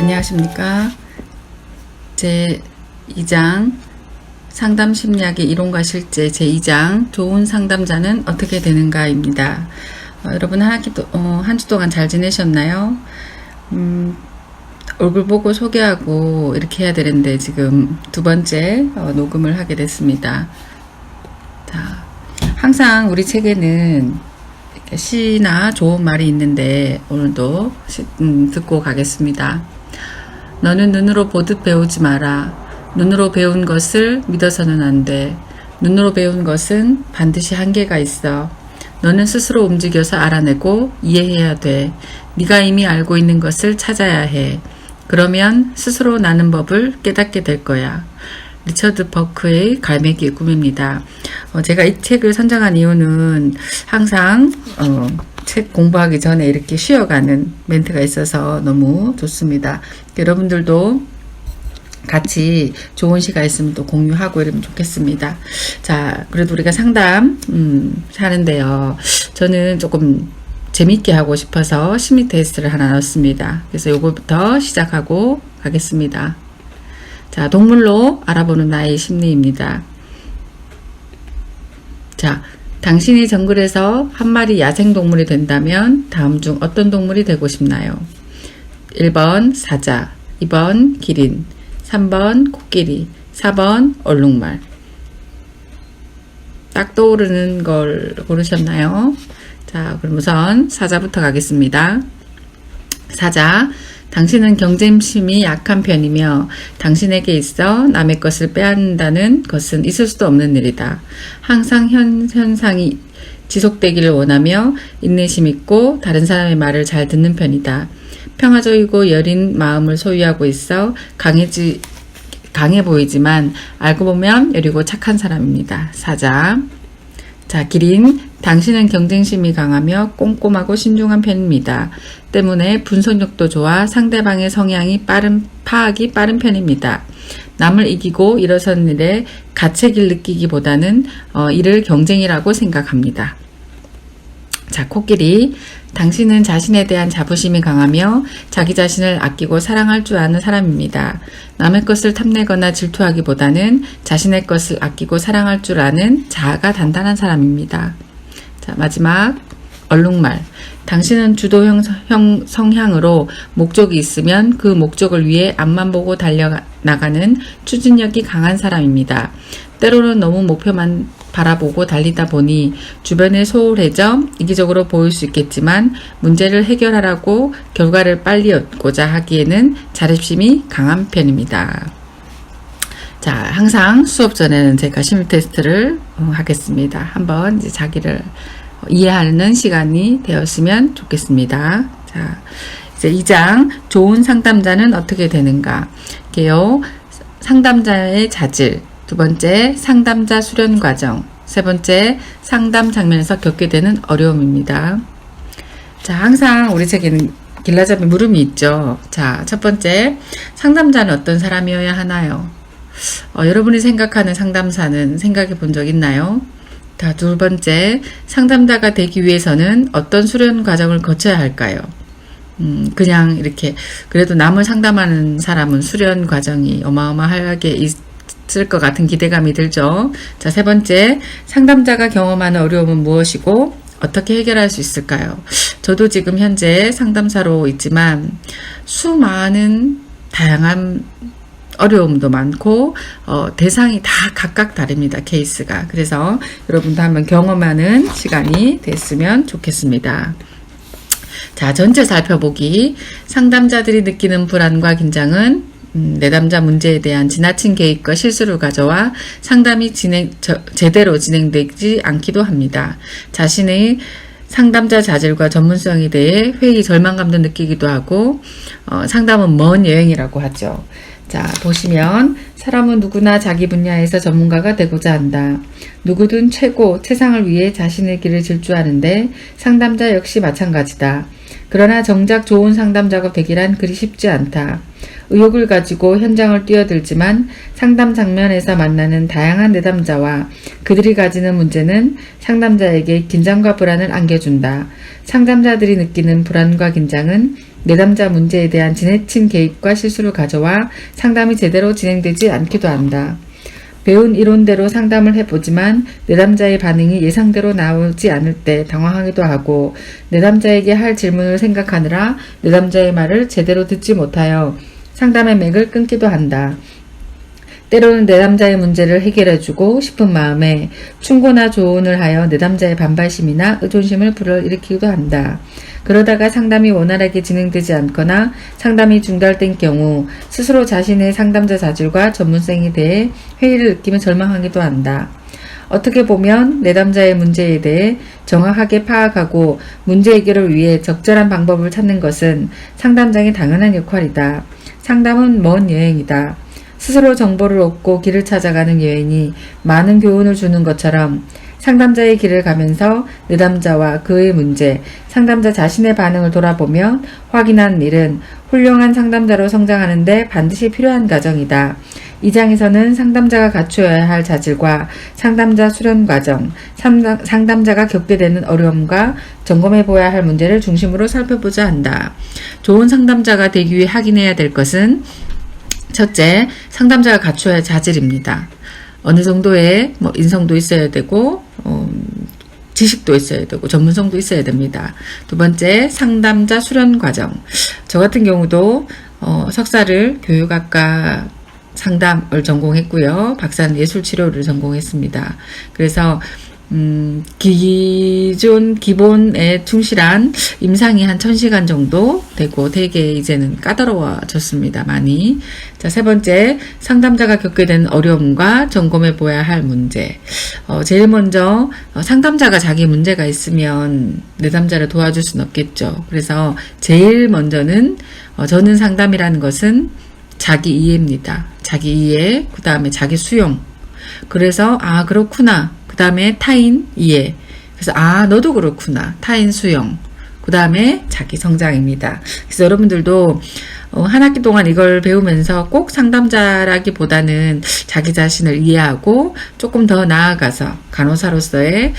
안녕하십니까. 제 2장 상담 심리학의 이론과 실제 제 2장 좋은 상담자는 어떻게 되는가입니다. 여러분 한 주 동안 잘 지내셨나요? 얼굴 보고 소개하고 이렇게 해야 되는데 지금 두 번째 녹음을 하게 됐습니다. 자, 항상 우리 책에는 시나 좋은 말이 있는데 오늘도 듣고 가겠습니다. 너는 눈으로 보듯 배우지 마라. 눈으로 배운 것을 믿어서는 안 돼. 눈으로 배운 것은 반드시 한계가 있어. 너는 스스로 움직여서 알아내고 이해해야 돼. 네가 이미 알고 있는 것을 찾아야 해. 그러면 스스로 나는 법을 깨닫게 될 거야. 리처드 버크의 갈매기의 꿈입니다. 제가 이 책을 선정한 이유는 항상 책 공부하기 전에 이렇게 쉬어가는 멘트가 있어서 너무 좋습니다. 여러분들도 같이 좋은 시간 있으면 또 공유하고 이러면 좋겠습니다. 자, 그래도 우리가 상담 하는데요. 저는 조금 재밌게 하고 싶어서 심리 테스트를 하나 넣었습니다. 그래서 요거부터 시작하고 가겠습니다. 자, 동물로 알아보는 나의 심리입니다. 자, 당신이 정글에서 한 마리 야생동물이 된다면 다음 중 어떤 동물이 되고 싶나요? 1번 사자, 2번 기린, 3번 코끼리, 4번 얼룩말. 딱 떠오르는 걸 고르셨나요? 자, 그럼 우선 사자부터 가겠습니다. 사자, 당신은 경쟁심이 약한 편이며 당신에게 있어 남의 것을 빼앗는다는 것은 있을 수도 없는 일이다. 항상 현상이 지속되기를 원하며 인내심 있고 다른 사람의 말을 잘 듣는 편이다. 평화적이고 여린 마음을 소유하고 있어 강해 보이지만 알고 보면 여리고 착한 사람입니다. 사자. 자, 기린, 당신은 경쟁심이 강하며 꼼꼼하고 신중한 편입니다. 때문에 분석력도 좋아 상대방의 성향이 파악이 빠른 편입니다. 남을 이기고 일어서는 일에 가책을 느끼기보다는 이를 경쟁이라고 생각합니다. 자, 코끼리, 당신은 자신에 대한 자부심이 강하며 자기 자신을 아끼고 사랑할 줄 아는 사람입니다. 남의 것을 탐내거나 질투하기보다는 자신의 것을 아끼고 사랑할 줄 아는 자아가 단단한 사람입니다. 자, 마지막 얼룩말. 당신은 주도형 성향으로 목적이 있으면 그 목적을 위해 앞만 보고 달려나가는 추진력이 강한 사람입니다. 때로는 너무 목표만 바라보고 달리다 보니 주변에 소홀해져 이기적으로 보일 수 있겠지만 문제를 해결하라고 결과를 빨리 얻고자 하기에는 자립심이 강한 편입니다. 자, 항상 수업 전에는 제가 심리 테스트를 하겠습니다. 한번 이제 자기를 이해하는 시간이 되었으면 좋겠습니다. 자, 이제 2장 좋은 상담자는 어떻게 되는가? 이게요, 상담자의 자질. 두 번째, 상담자 수련 과정. 세 번째, 상담 장면에서 겪게 되는 어려움입니다. 자, 항상 우리 책에는 길라잡이 물음이 있죠. 자, 첫 번째, 상담자는 어떤 사람이어야 하나요? 여러분이 생각하는 상담사는 생각해 본 적 있나요? 자, 두 번째, 상담자가 되기 위해서는 어떤 수련 과정을 거쳐야 할까요? 그냥 이렇게, 그래도 남을 상담하는 사람은 수련 과정이 어마어마하게 있을 것 같은 기대감이 들죠. 자, 세 번째, 상담자가 경험하는 어려움은 무엇이고 어떻게 해결할 수 있을까요? 저도 지금 현재 상담사로 있지만 수많은 다양한 어려움도 많고 대상이 다 각각 다릅니다. 케이스가. 그래서 여러분도 한번 경험하는 시간이 됐으면 좋겠습니다. 자, 전체 살펴보기. 상담자들이 느끼는 불안과 긴장은 내담자 문제에 대한 지나친 개입과 실수를 가져와 상담이 제대로 진행되지 않기도 합니다. 자신의 상담자 자질과 전문성에 대해 회의 절망감도 느끼기도 하고 상담은 먼 여행이라고 하죠. 자, 보시면 사람은 누구나 자기 분야에서 전문가가 되고자 한다. 누구든 최상을 위해 자신의 길을 질주하는데 상담자 역시 마찬가지다. 그러나 정작 좋은 상담자가 되기란 그리 쉽지 않다. 의욕을 가지고 현장을 뛰어들지만 상담 장면에서 만나는 다양한 내담자와 그들이 가지는 문제는 상담자에게 긴장과 불안을 안겨준다. 상담자들이 느끼는 불안과 긴장은 내담자 문제에 대한 지나친 개입과 실수를 가져와 상담이 제대로 진행되지 않기도 한다. 배운 이론대로 상담을 해보지만 내담자의 반응이 예상대로 나오지 않을 때 당황하기도 하고 내담자에게 할 질문을 생각하느라 내담자의 말을 제대로 듣지 못하여 상담의 맥을 끊기도 한다. 때로는 내담자의 문제를 해결해주고 싶은 마음에 충고나 조언을 하여 내담자의 반발심이나 의존심을 불러일으키기도 한다. 그러다가 상담이 원활하게 진행되지 않거나 상담이 중단된 경우 스스로 자신의 상담자 자질과 전문성에 대해 회의를 느끼며 절망하기도 한다. 어떻게 보면 내담자의 문제에 대해 정확하게 파악하고 문제 해결을 위해 적절한 방법을 찾는 것은 상담장의 당연한 역할이다. 상담은 먼 여행이다. 스스로 정보를 얻고 길을 찾아가는 여행이 많은 교훈을 주는 것처럼 상담자의 길을 가면서 내담자와 그의 문제, 상담자 자신의 반응을 돌아보며 확인한 일은 훌륭한 상담자로 성장하는 데 반드시 필요한 과정이다. 이 장에서는 상담자가 갖추어야 할 자질과 상담자 수련 과정, 상담자가 겪게 되는 어려움과 점검해 보아야 할 문제를 중심으로 살펴보자 한다. 좋은 상담자가 되기 위해 확인해야 될 것은 첫째, 상담자가 갖춰야 할 자질입니다. 어느 정도의 인성도 있어야 되고 지식도 있어야 되고 전문성도 있어야 됩니다. 두 번째, 상담자 수련 과정. 저 같은 경우도 석사를 교육학과 상담을 전공했고요. 박사는 예술치료를 전공했습니다. 그래서 기본에 충실한 임상이 한 1000시간 정도 되고 되게 이제는 까다로워졌습니다. 많이. 자, 세 번째, 상담자가 겪게 된 어려움과 점검해 보아야 할 문제. 제일 먼저 상담자가 자기 문제가 있으면 내담자를 도와줄 수는 없겠죠. 그래서 제일 먼저는 저는 상담이라는 것은 자기 이해입니다. 자기 이해, 그 다음에 자기 수용. 그래서 그렇구나. 그 다음에 타인 이해. 그래서 너도 그렇구나. 타인 수용. 그 다음에 자기 성장입니다. 그래서 여러분들도 한 학기 동안 이걸 배우면서 꼭 상담자라기보다는 자기 자신을 이해하고 조금 더 나아가서 간호사로서의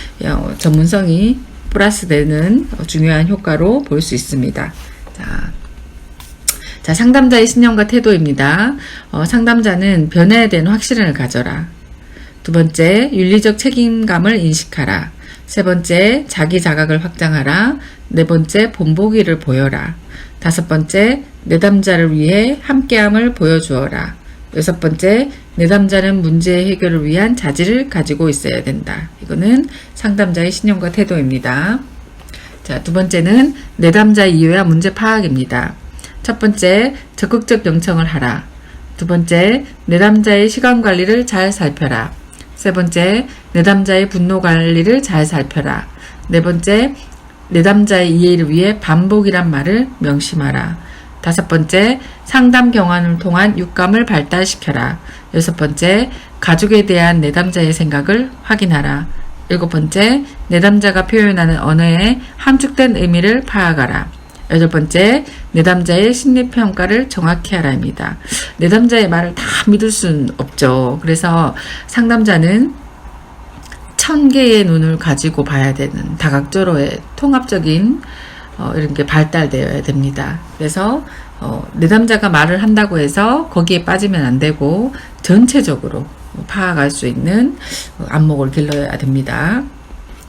전문성이 플러스되는 중요한 효과로 볼 수 있습니다. 자, 상담자의 신념과 태도입니다. 상담자는 변해야 되는 확신을 가져라. 두 번째, 윤리적 책임감을 인식하라. 세 번째, 자기 자각을 확장하라. 네 번째, 본보기를 보여라. 다섯 번째, 내담자를 위해 함께함을 보여주어라. 여섯 번째, 내담자는 문제 해결을 위한 자질을 가지고 있어야 된다. 이거는 상담자의 신념과 태도입니다. 자, 두 번째는 내담자 이해와 문제 파악입니다. 첫 번째, 적극적 경청을 하라. 두 번째, 내담자의 시간 관리를 잘 살펴라. 세 번째, 내담자의 분노 관리를 잘 살펴라. 네 번째, 내담자의 이해를 위해 반복이란 말을 명심하라. 다섯 번째, 상담 경험을 통한 육감을 발달시켜라. 여섯 번째, 가족에 대한 내담자의 생각을 확인하라. 일곱 번째, 내담자가 표현하는 언어의 함축된 의미를 파악하라. 여덟 번째, 내담자의 심리평가를 정확히 하라입니다. 내담자의 말을 다 믿을 수는 없죠. 그래서 상담자는 1000개의 눈을 가지고 봐야 되는 다각도로의 통합적인 이런 게 발달되어야 됩니다. 그래서 내담자가 말을 한다고 해서 거기에 빠지면 안 되고 전체적으로 파악할 수 있는 안목을 길러야 됩니다.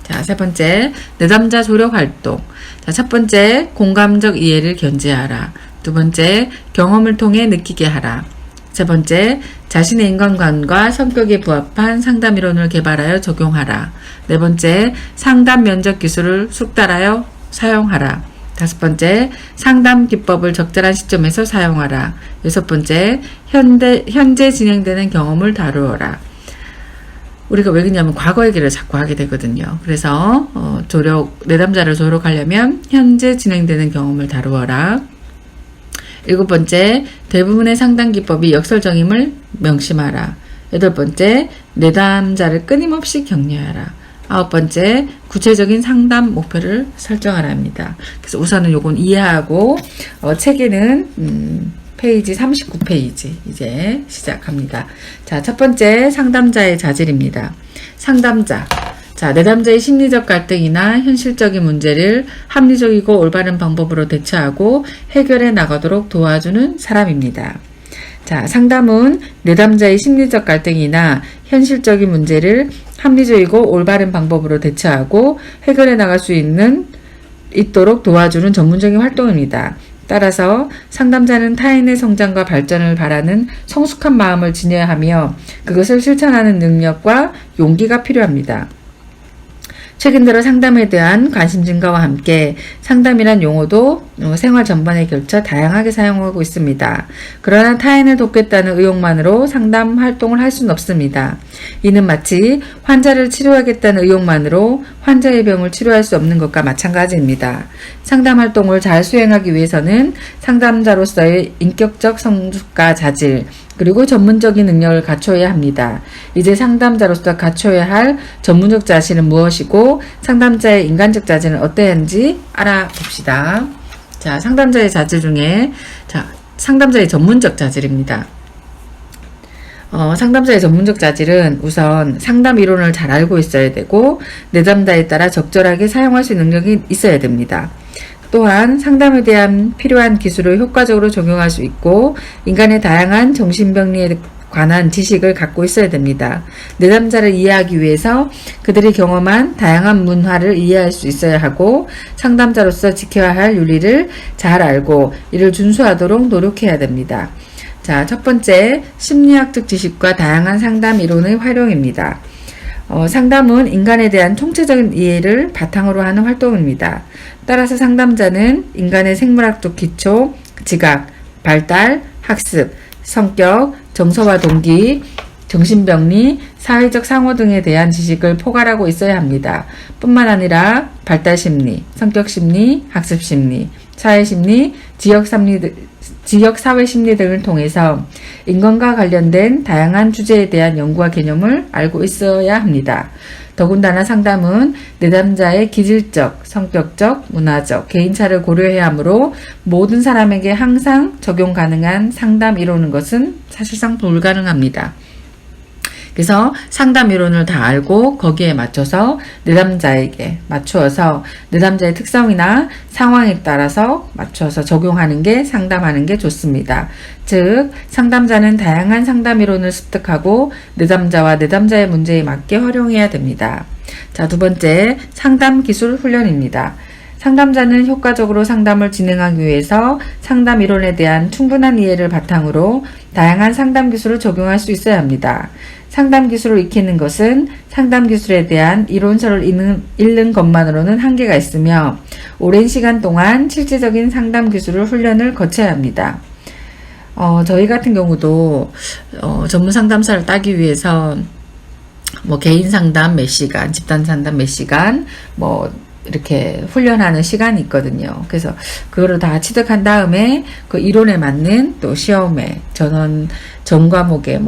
자, 세 번째, 내담자 조력 활동. 자, 첫 번째, 공감적 이해를 견지하라. 두 번째, 경험을 통해 느끼게 하라. 세 번째, 자신의 인간관과 성격에 부합한 상담 이론을 개발하여 적용하라. 네 번째, 상담 면접 기술을 숙달하여 사용하라. 다섯 번째, 상담 기법을 적절한 시점에서 사용하라. 여섯 번째, 현재 진행되는 경험을 다루어라. 우리가 왜 그러냐면 과거 얘기를 자꾸 하게 되거든요. 그래서 내담자를 조력하려면 현재 진행되는 경험을 다루어라. 일곱 번째, 대부분의 상담 기법이 역설적임을 명심하라. 여덟 번째, 내담자를 끊임없이 격려하라. 아홉 번째, 구체적인 상담 목표를 설정하라 합니다. 그래서 우선은 요건 이해하고 책에는 페이지 39페이지 이제 시작합니다. 자, 첫 번째 상담자의 자질입니다. 상담자. 자, 내담자의 심리적 갈등이나 현실적인 문제를 합리적이고 올바른 방법으로 대처하고 해결해 나가도록 도와주는 사람입니다. 자, 상담은 내담자의 심리적 갈등이나 현실적인 문제를 합리적이고 올바른 방법으로 대처하고 해결해 나갈 수 있도록 도와주는 전문적인 활동입니다. 따라서 상담자는 타인의 성장과 발전을 바라는 성숙한 마음을 지녀야 하며 그것을 실천하는 능력과 용기가 필요합니다. 최근 들어 상담에 대한 관심 증가와 함께 상담이란 용어도 생활 전반에 걸쳐 다양하게 사용하고 있습니다. 그러나 타인을 돕겠다는 의욕만으로 상담 활동을 할 수는 없습니다. 이는 마치 환자를 치료하겠다는 의욕만으로 환자의 병을 치료할 수 없는 것과 마찬가지입니다. 상담 활동을 잘 수행하기 위해서는 상담자로서의 인격적 성숙과 자질, 그리고 전문적인 능력을 갖춰야 합니다. 이제 상담자로서 갖춰야 할 전문적 자질은 무엇이고 상담자의 인간적 자질은 어때야 하는지 알아봅시다. 자, 상담자의 자질 중에 상담자의 전문적 자질입니다. 상담자의 전문적 자질은 우선 상담 이론을 잘 알고 있어야 되고 내담자에 따라 적절하게 사용할 수 있는 능력이 있어야 됩니다. 또한 상담에 대한 필요한 기술을 효과적으로 적용할 수 있고 인간의 다양한 정신병리에 관한 지식을 갖고 있어야 됩니다. 내담자를 이해하기 위해서 그들이 경험한 다양한 문화를 이해할 수 있어야 하고 상담자로서 지켜야 할 윤리를 잘 알고 이를 준수하도록 노력해야 됩니다. 자, 첫 번째, 심리학적 지식과 다양한 상담 이론의 활용입니다. 상담은 인간에 대한 총체적인 이해를 바탕으로 하는 활동입니다. 따라서 상담자는 인간의 생물학적 기초, 지각, 발달, 학습, 성격, 정서와 동기, 정신병리, 사회적 상호 등에 대한 지식을 포괄하고 있어야 합니다. 뿐만 아니라 발달심리, 성격심리, 학습심리, 사회심리, 지역사회심리 등을 통해서 인간과 관련된 다양한 주제에 대한 연구와 개념을 알고 있어야 합니다. 더군다나 상담은 내담자의 기질적, 성격적, 문화적, 개인차를 고려해야 하므로 모든 사람에게 항상 적용 가능한 상담 이론인 것은 사실상 불가능합니다. 그래서 상담 이론을 다 알고 거기에 맞춰서 내담자에게 맞추어서 내담자의 특성이나 상황에 따라서 맞춰서 적용하는 게 상담하는 게 좋습니다. 즉 상담자는 다양한 상담 이론을 습득하고 내담자와 내담자의 문제에 맞게 활용해야 됩니다. 자, 두 번째, 상담 기술 훈련입니다. 상담자는 효과적으로 상담을 진행하기 위해서 상담 이론에 대한 충분한 이해를 바탕으로 다양한 상담 기술을 적용할 수 있어야 합니다. 상담 기술을 익히는 것은 상담 기술에 대한 이론서를 읽는 것만으로는 한계가 있으며 오랜 시간 동안 실질적인 상담 기술을 훈련을 거쳐야 합니다. 저희 같은 경우도 전문 상담사를 따기 위해서 개인 상담 몇 시간, 집단 상담 몇 시간, 이렇게 훈련하는 시간이 있거든요. 그래서 그거를 다 취득한 다음에 그 이론에 맞는 또 시험에 전 과목에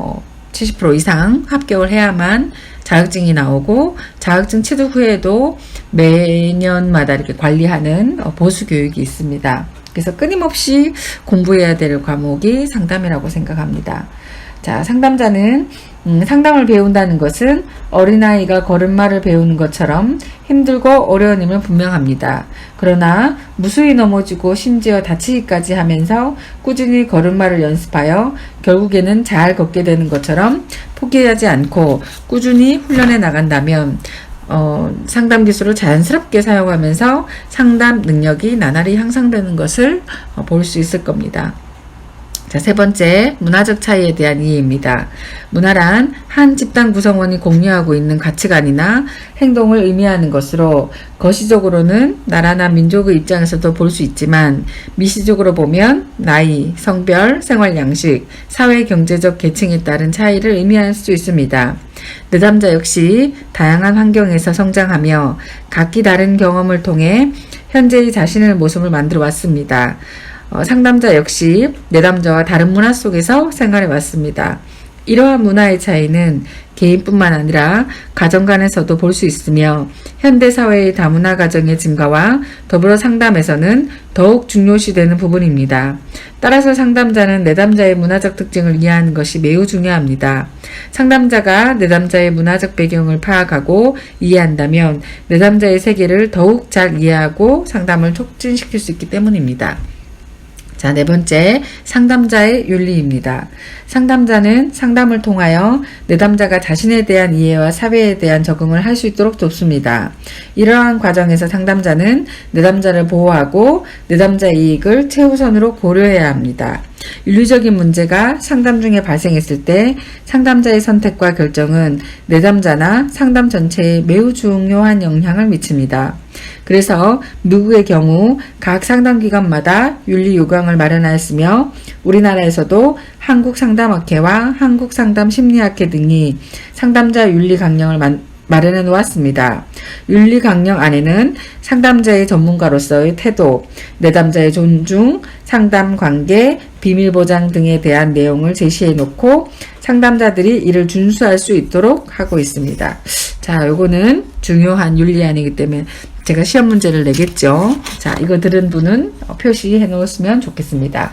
70% 이상 합격을 해야만 자격증이 나오고 자격증 취득 후에도 매년마다 이렇게 관리하는 보수 교육이 있습니다. 그래서 끊임없이 공부해야 될 과목이 상담이라고 생각합니다. 자, 상담자는 상담을 배운다는 것은 어린아이가 걸음마를 배우는 것처럼 힘들고 어려운 일은 분명합니다. 그러나 무수히 넘어지고 심지어 다치기까지 하면서 꾸준히 걸음마를 연습하여 결국에는 잘 걷게 되는 것처럼 포기하지 않고 꾸준히 훈련해 나간다면 상담 기술을 자연스럽게 사용하면서 상담 능력이 나날이 향상되는 것을 볼 수 있을 겁니다. 자, 세 번째, 문화적 차이에 대한 이해입니다. 문화란 한 집단 구성원이 공유하고 있는 가치관이나 행동을 의미하는 것으로 거시적으로는 나라나 민족의 입장에서도 볼 수 있지만 미시적으로 보면 나이, 성별, 생활 양식, 사회 경제적 계층에 따른 차이를 의미할 수 있습니다. 내담자 역시 다양한 환경에서 성장하며 각기 다른 경험을 통해 현재의 자신의 모습을 만들어 왔습니다. 상담자 역시 내담자와 다른 문화 속에서 생활해 왔습니다. 이러한 문화의 차이는 개인뿐만 아니라 가정 간에서도 볼 수 있으며 현대사회의 다문화 가정의 증가와 더불어 상담에서는 더욱 중요시되는 부분입니다. 따라서 상담자는 내담자의 문화적 특징을 이해하는 것이 매우 중요합니다. 상담자가 내담자의 문화적 배경을 파악하고 이해한다면 내담자의 세계를 더욱 잘 이해하고 상담을 촉진시킬 수 있기 때문입니다. 자, 네 번째, 상담자의 윤리입니다. 상담자는 상담을 통하여 내담자가 자신에 대한 이해와 사회에 대한 적응을 할 수 있도록 돕습니다. 이러한 과정에서 상담자는 내담자를 보호하고 내담자의 이익을 최우선으로 고려해야 합니다. 윤리적인 문제가 상담 중에 발생했을 때 상담자의 선택과 결정은 내담자나 상담 전체에 매우 중요한 영향을 미칩니다. 그래서 미국의 경우 각 상담기관마다 윤리요강을 마련하였으며 우리나라에서도 한국상담학회와 한국상담심리학회 등이 상담자 윤리 강령을 마련해 놓았습니다. 윤리 강령 안에는 상담자의 전문가로서의 태도, 내담자의 존중, 상담 관계, 비밀 보장 등에 대한 내용을 제시해 놓고 상담자들이 이를 준수할 수 있도록 하고 있습니다. 자, 요거는 중요한 윤리안이기 때문에 제가 시험 문제를 내겠죠. 자, 이거 들은 분은 표시해 놓으시면 좋겠습니다.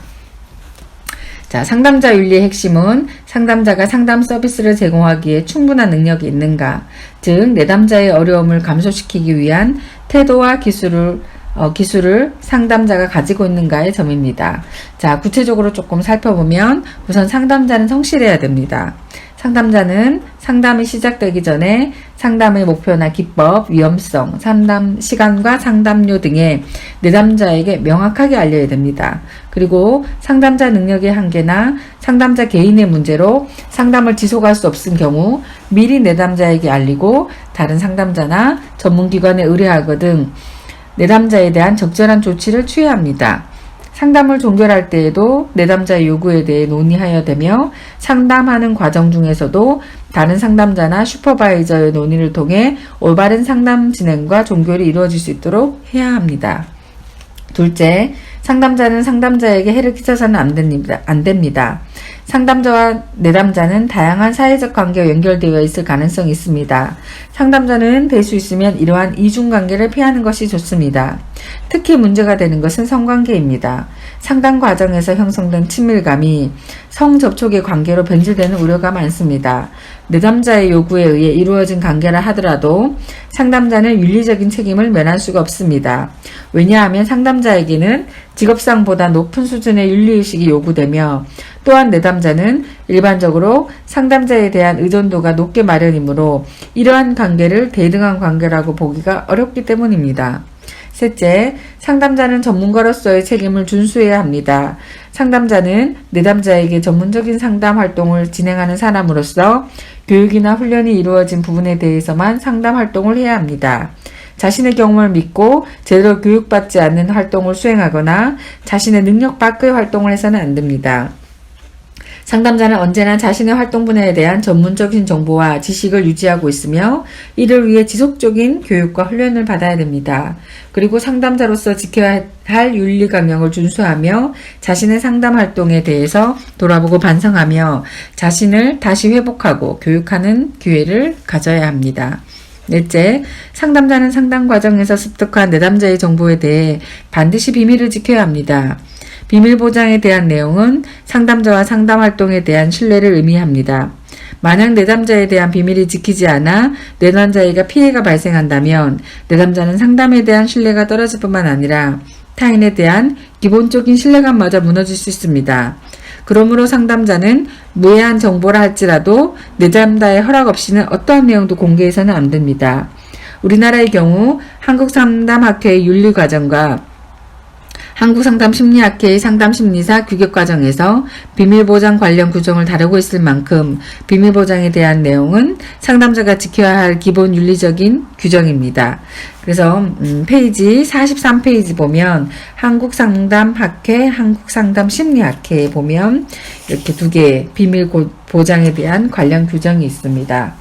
자, 상담자 윤리의 핵심은 상담자가 상담 서비스를 제공하기에 충분한 능력이 있는가, 즉 내담자의 어려움을 감소시키기 위한 태도와 기술을 상담자가 가지고 있는가의 점입니다. 자, 구체적으로 조금 살펴보면 우선 상담자는 성실해야 됩니다. 상담자는 상담이 시작되기 전에 상담의 목표나 기법, 위험성, 상담 시간과 상담료 등의 내담자에게 명확하게 알려야 됩니다. 그리고 상담자 능력의 한계나 상담자 개인의 문제로 상담을 지속할 수 없은 경우 미리 내담자에게 알리고 다른 상담자나 전문기관에 의뢰하거든 내담자에 대한 적절한 조치를 취해야 합니다. 상담을 종결할 때에도 내담자의 요구에 대해 논의하여야 되며 상담하는 과정 중에서도 다른 상담자나 슈퍼바이저의 논의를 통해 올바른 상담 진행과 종결이 이루어질 수 있도록 해야 합니다. 둘째, 상담자는 상담자에게 해를 끼쳐서는 안 됩니다. 상담자와 내담자는 다양한 사회적 관계와 연결되어 있을 가능성이 있습니다. 상담자는 될 수 있으면 이러한 이중관계를 피하는 것이 좋습니다. 특히 문제가 되는 것은 성관계입니다. 상담 과정에서 형성된 친밀감이 성접촉의 관계로 변질되는 우려가 많습니다. 내담자의 요구에 의해 이루어진 관계라 하더라도 상담자는 윤리적인 책임을 면할 수가 없습니다. 왜냐하면 상담자에게는 직업상보다 높은 수준의 윤리의식이 요구되며 또한 내담자는 일반적으로 상담자에 대한 의존도가 높게 마련이므로 이러한 관계를 대등한 관계라고 보기가 어렵기 때문입니다. 셋째, 상담자는 전문가로서의 책임을 준수해야 합니다. 상담자는 내담자에게 전문적인 상담 활동을 진행하는 사람으로서 교육이나 훈련이 이루어진 부분에 대해서만 상담 활동을 해야 합니다. 자신의 경험을 믿고 제대로 교육받지 않는 활동을 수행하거나 자신의 능력 밖의 활동을 해서는 안 됩니다. 상담자는 언제나 자신의 활동 분야에 대한 전문적인 정보와 지식을 유지하고 있으며 이를 위해 지속적인 교육과 훈련을 받아야 됩니다. 그리고 상담자로서 지켜야 할 윤리 강령을 준수하며 자신의 상담 활동에 대해서 돌아보고 반성하며 자신을 다시 회복하고 교육하는 기회를 가져야 합니다. 넷째, 상담자는 상담 과정에서 습득한 내담자의 정보에 대해 반드시 비밀을 지켜야 합니다. 비밀 보장에 대한 내용은 상담자와 상담 활동에 대한 신뢰를 의미합니다. 만약 내담자에 대한 비밀이 지키지 않아 내담자에게 피해가 발생한다면 내담자는 상담에 대한 신뢰가 떨어질 뿐만 아니라 타인에 대한 기본적인 신뢰감마저 무너질 수 있습니다. 그러므로 상담자는 무해한 정보라 할지라도 내담자의 허락 없이는 어떠한 내용도 공개해서는 안 됩니다. 우리나라의 경우 한국상담학회의 윤리과정과 한국상담심리학회의 상담심리사 규격과정에서 비밀보장 관련 규정을 다루고 있을 만큼 비밀보장에 대한 내용은 상담자가 지켜야 할 기본 윤리적인 규정입니다. 그래서 페이지 43페이지 보면 한국상담학회, 한국상담심리학회에 보면 이렇게 두 개의 비밀보장에 대한 관련 규정이 있습니다.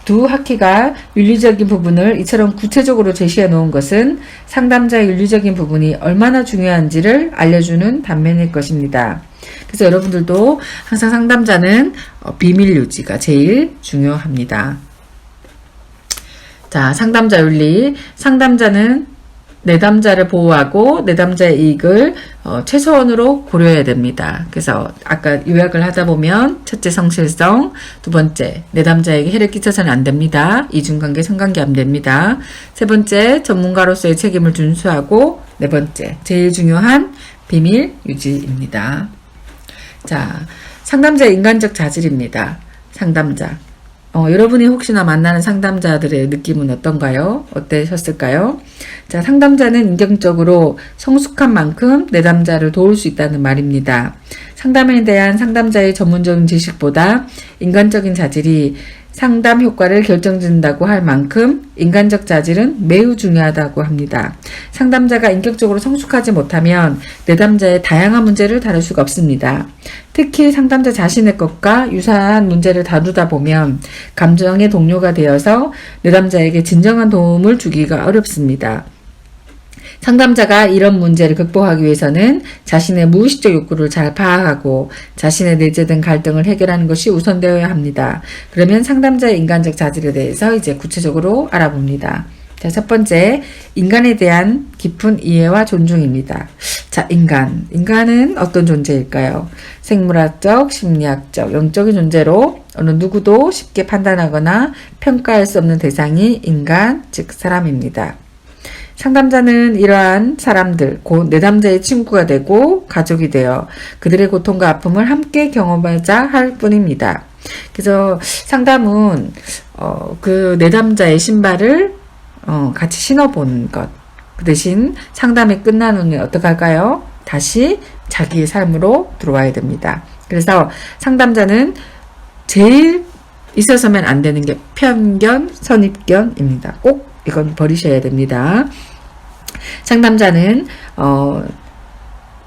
두 학기가 윤리적인 부분을 이처럼 구체적으로 제시해 놓은 것은 상담자의 윤리적인 부분이 얼마나 중요한지를 알려주는 단면일 것입니다. 그래서 여러분들도 항상 상담자는 비밀 유지가 제일 중요합니다. 자, 상담자 윤리. 상담자는 내담자를 보호하고 내담자의 이익을 최소한으로 고려해야 됩니다. 그래서 아까 요약을 하다 보면 첫째 성실성, 두 번째 내담자에게 해를 끼쳐서는 안 됩니다. 이중관계, 상관계 안 됩니다. 세 번째 전문가로서의 책임을 준수하고 네 번째 제일 중요한 비밀 유지입니다. 자, 상담자의 인간적 자질입니다. 상담자. 여러분이 혹시나 만나는 상담자들의 느낌은 어떤가요? 어떠셨을까요? 자, 상담자는 인격적으로 성숙한 만큼 내담자를 도울 수 있다는 말입니다. 상담에 대한 상담자의 전문적인 지식보다 인간적인 자질이 상담 효과를 결정짓는다고 할 만큼 인간적 자질은 매우 중요하다고 합니다. 상담자가 인격적으로 성숙하지 못하면 내담자의 다양한 문제를 다룰 수가 없습니다. 특히 상담자 자신의 것과 유사한 문제를 다루다 보면 감정의 동료가 되어서 내담자에게 진정한 도움을 주기가 어렵습니다. 상담자가 이런 문제를 극복하기 위해서는 자신의 무의식적 욕구를 잘 파악하고 자신의 내재된 갈등을 해결하는 것이 우선되어야 합니다. 그러면 상담자의 인간적 자질에 대해서 이제 구체적으로 알아봅니다. 자, 첫 번째, 인간에 대한 깊은 이해와 존중입니다. 자, 인간은 어떤 존재일까요? 생물학적, 심리학적, 영적인 존재로 어느 누구도 쉽게 판단하거나 평가할 수 없는 대상이 인간, 즉 사람입니다. 상담자는 이러한 사람들, 곧 내담자의 친구가 되고 가족이 되어 그들의 고통과 아픔을 함께 경험하자 할 뿐입니다. 그래서 상담은 그 내담자의 신발을 같이 신어보는 것. 그 대신 상담이 끝난 후에 어떻게 할까요? 다시 자기의 삶으로 들어와야 됩니다. 그래서 상담자는 제일 있어서면 안 되는 게 편견, 선입견입니다. 꼭 이건 버리셔야 됩니다. 상담자는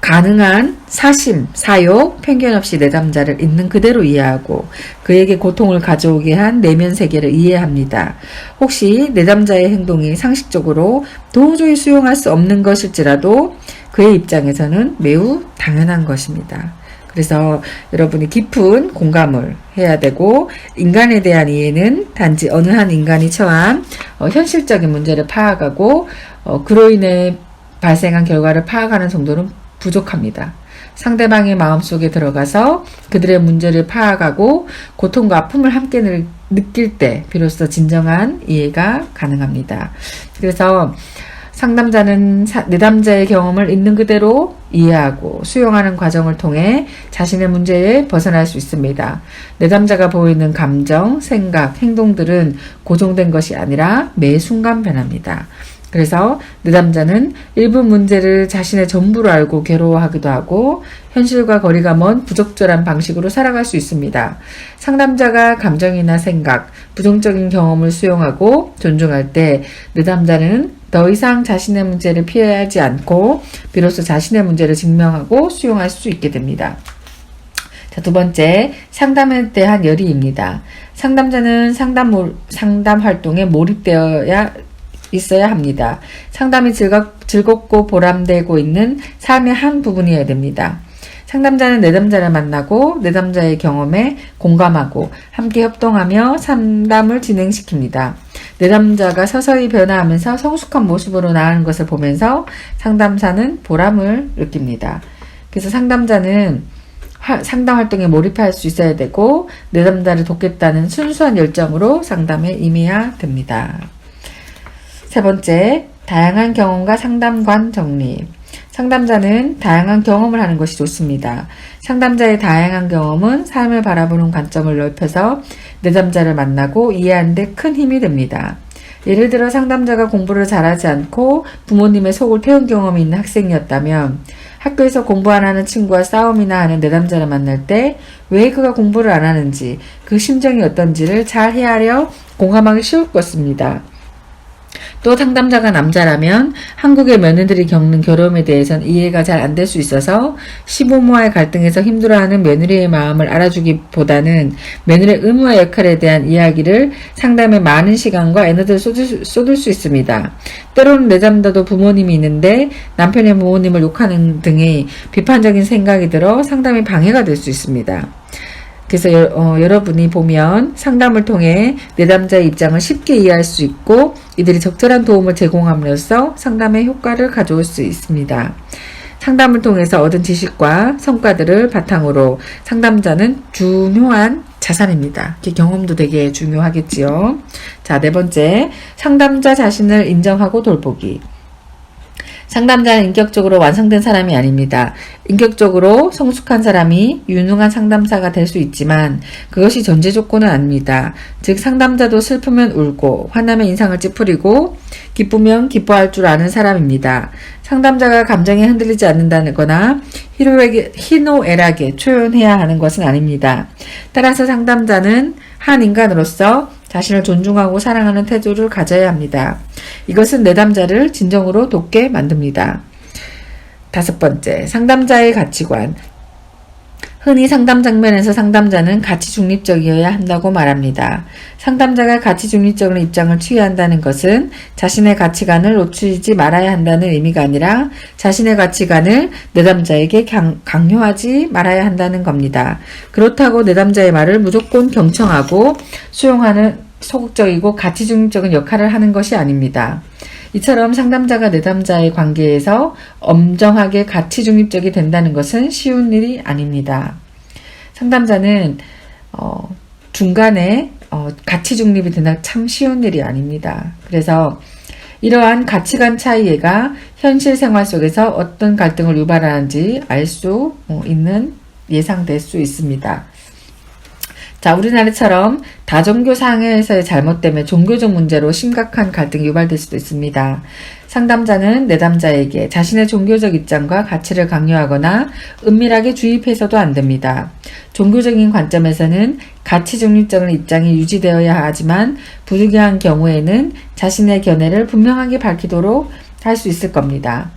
가능한 사심, 사욕, 편견 없이 내담자를 있는 그대로 이해하고 그에게 고통을 가져오게 한 내면 세계를 이해합니다. 혹시 내담자의 행동이 상식적으로 도저히 수용할 수 없는 것일지라도 그의 입장에서는 매우 당연한 것입니다. 그래서 여러분이 깊은 공감을 해야 되고 인간에 대한 이해는 단지 어느 한 인간이 처한 현실적인 문제를 파악하고 그로 인해 발생한 결과를 파악하는 정도는 부족합니다. 상대방의 마음속에 들어가서 그들의 문제를 파악하고 고통과 아픔을 함께 느낄 때 비로소 진정한 이해가 가능합니다. 그래서 상담자는 내담자의 경험을 있는 그대로 이해하고 수용하는 과정을 통해 자신의 문제에 벗어날 수 있습니다. 내담자가 보이는 감정, 생각, 행동들은 고정된 것이 아니라 매 순간 변합니다. 그래서 내담자는 일부 문제를 자신의 전부로 알고 괴로워하기도 하고 현실과 거리가 먼 부적절한 방식으로 살아갈 수 있습니다. 상담자가 감정이나 생각, 부정적인 경험을 수용하고 존중할 때 내담자는 더 이상 자신의 문제를 피하지 않고 비로소 자신의 문제를 증명하고 수용할 수 있게 됩니다. 자, 두 번째, 상담에 대한 열의입니다. 상담자는 상담 활동에 몰입되어야 있어야 합니다. 상담이 즐겁고 보람되고 있는 삶의 한 부분이어야 됩니다. 상담자는 내담자를 만나고 내담자의 경험에 공감하고 함께 협동하며 상담을 진행시킵니다. 내담자가 서서히 변화하면서 성숙한 모습으로 나아가는 것을 보면서 상담사는 보람을 느낍니다. 그래서 상담자는 상담 활동에 몰입할 수 있어야 되고 내담자를 돕겠다는 순수한 열정으로 상담에 임해야 됩니다. 세 번째, 다양한 경험과 상담관 정리. 상담자는 다양한 경험을 하는 것이 좋습니다. 상담자의 다양한 경험은 삶을 바라보는 관점을 넓혀서 내담자를 만나고 이해하는 데 큰 힘이 됩니다. 예를 들어 상담자가 공부를 잘하지 않고 부모님의 속을 태운 경험이 있는 학생이었다면 학교에서 공부 안 하는 친구와 싸움이나 하는 내담자를 만날 때 왜 그가 공부를 안 하는지 그 심정이 어떤지를 잘 헤아려 공감하기 쉬울 것입니다. 또 상담자가 남자라면 한국의 며느리들이 겪는 괴로움에 대해서는 이해가 잘 안 될 수 있어서 시부모와의 갈등에서 힘들어하는 며느리의 마음을 알아주기보다는 며느리의 의무와 역할에 대한 이야기를 상담에 많은 시간과 에너지를 쏟을 수 있습니다. 때로는 내담자도 부모님이 있는데 남편의 부모님을 욕하는 등의 비판적인 생각이 들어 상담이 방해가 될 수 있습니다. 그래서 여러분이 보면 상담을 통해 내담자의 입장을 쉽게 이해할 수 있고 이들이 적절한 도움을 제공함으로써 상담의 효과를 가져올 수 있습니다. 상담을 통해서 얻은 지식과 성과들을 바탕으로 상담자는 중요한 자산입니다. 경험도 되게 중요하겠지요. 자, 네 번째, 상담자 자신을 인정하고 돌보기. 상담자는 인격적으로 완성된 사람이 아닙니다. 인격적으로 성숙한 사람이 유능한 상담사가 될 수 있지만 그것이 전제 조건은 아닙니다. 즉 상담자도 슬프면 울고 화나면 인상을 찌푸리고 기쁘면 기뻐할 줄 아는 사람입니다. 상담자가 감정에 흔들리지 않는다거나 희노애락에 초연해야 하는 것은 아닙니다. 따라서 상담자는 한 인간으로서 자신을 존중하고 사랑하는 태도를 가져야 합니다. 이것은 내담자를 진정으로 돕게 만듭니다. 다섯 번째, 상담자의 가치관. 흔히 상담 장면에서 상담자는 가치 중립적이어야 한다고 말합니다. 상담자가 가치 중립적인 입장을 취해야 한다는 것은 자신의 가치관을 놓치지 말아야 한다는 의미가 아니라 자신의 가치관을 내담자에게 강요하지 말아야 한다는 겁니다. 그렇다고 내담자의 말을 무조건 경청하고 수용하는 소극적이고 가치 중립적인 역할을 하는 것이 아닙니다. 이처럼 상담자가 내담자의 관계에서 엄정하게 가치 중립적이 된다는 것은 쉬운 일이 아닙니다. 상담자는 중간에 가치 중립이 된다는 참 쉬운 일이 아닙니다. 그래서 이러한 가치관 차이가 현실 생활 속에서 어떤 갈등을 유발하는지 알 수 있는 예상될 수 있습니다. 자, 우리나라처럼 다종교 사회에서의 잘못 때문에 종교적 문제로 심각한 갈등이 유발될 수도 있습니다. 상담자는 내담자에게 자신의 종교적 입장과 가치를 강요하거나 은밀하게 주입해서도 안 됩니다. 종교적인 관점에서는 가치 중립적인 입장이 유지되어야 하지만 부득이한 경우에는 자신의 견해를 분명하게 밝히도록 할 수 있을 겁니다.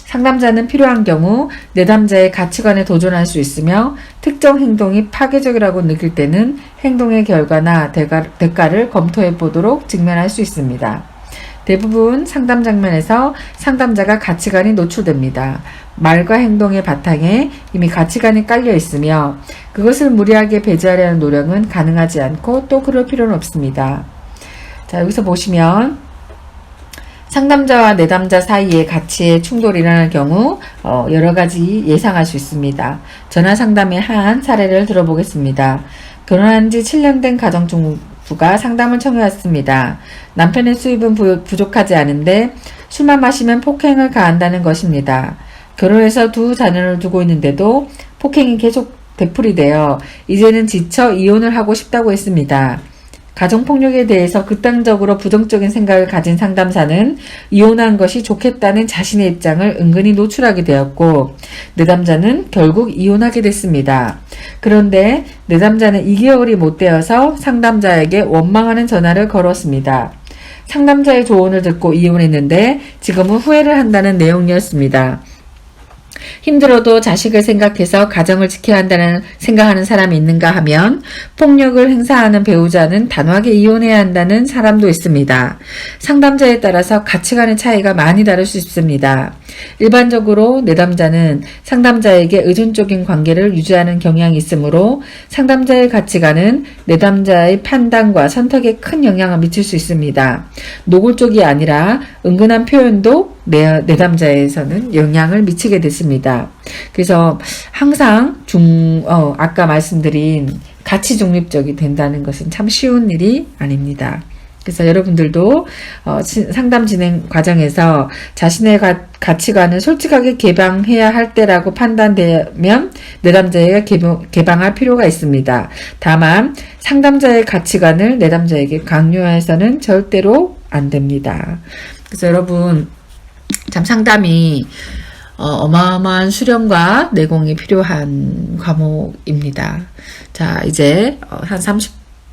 상담자는 필요한 경우 내담자의 가치관에 도전할 수 있으며 특정 행동이 파괴적이라고 느낄 때는 행동의 결과나 대가를 검토해 보도록 직면할 수 있습니다. 대부분 상담 장면에서 상담자가 가치관이 노출됩니다. 말과 행동의 바탕에 이미 가치관이 깔려 있으며 그것을 무리하게 배제하려는 노력은 가능하지 않고 또 그럴 필요는 없습니다. 자, 여기서 보시면 상담자와 내담자 사이에 가치의 충돌이 일어날 경우 여러 가지 예상할 수 있습니다. 전화 상담의 한 사례를 들어보겠습니다. 결혼한 지 7년 된 가정주부가 상담을 청해왔습니다. 남편의 수입은 부족하지 않은데 술만 마시면 폭행을 가한다는 것입니다. 결혼해서 두 자녀를 두고 있는데도 폭행이 계속 되풀이되어 이제는 지쳐 이혼을 하고 싶다고 했습니다. 가정폭력에 대해서 극단적으로 부정적인 생각을 가진 상담사는 이혼한 것이 좋겠다는 자신의 입장을 은근히 노출하게 되었고 내담자는 결국 이혼하게 됐습니다. 그런데 내담자는 2개월이 못 되어서 상담자에게 원망하는 전화를 걸었습니다. 상담자의 조언을 듣고 이혼했는데 지금은 후회를 한다는 내용이었습니다. 힘들어도 자식을 생각해서 가정을 지켜야 한다는 생각하는 사람이 있는가 하면 폭력을 행사하는 배우자는 단호하게 이혼해야 한다는 사람도 있습니다. 상담자에 따라서 가치관의 차이가 많이 다를 수 있습니다. 일반적으로 내담자는 상담자에게 의존적인 관계를 유지하는 경향이 있으므로 상담자의 가치관은 내담자의 판단과 선택에 큰 영향을 미칠 수 있습니다. 노골적이 아니라 은근한 표현도 내담자에서는 영향을 미치게 됐습니다. 그래서 항상 아까 말씀드린 가치 중립적이 된다는 것은 참 쉬운 일이 아닙니다. 그래서 여러분들도 상담 진행 과정에서 자신의 가치관을 솔직하게 개방해야 할 때라고 판단되면 내담자에게 개방할 필요가 있습니다. 다만 상담자의 가치관을 내담자에게 강요해서는 절대로 안 됩니다. 그래서 여러분 참 상담이 어마어마한 수련과 내공이 필요한 과목입니다. 자, 이제 한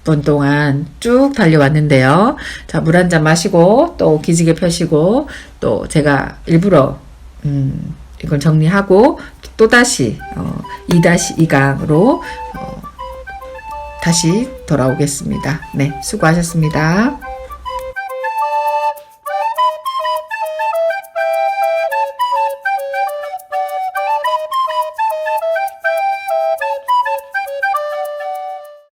번 동안 쭉 달려왔는데요. 자, 물 한 잔 마시고 또 기지개 펴시고 또 제가 일부러 이걸 정리하고 또다시 2-2강으로 다시 돌아오겠습니다. 네, 수고하셨습니다.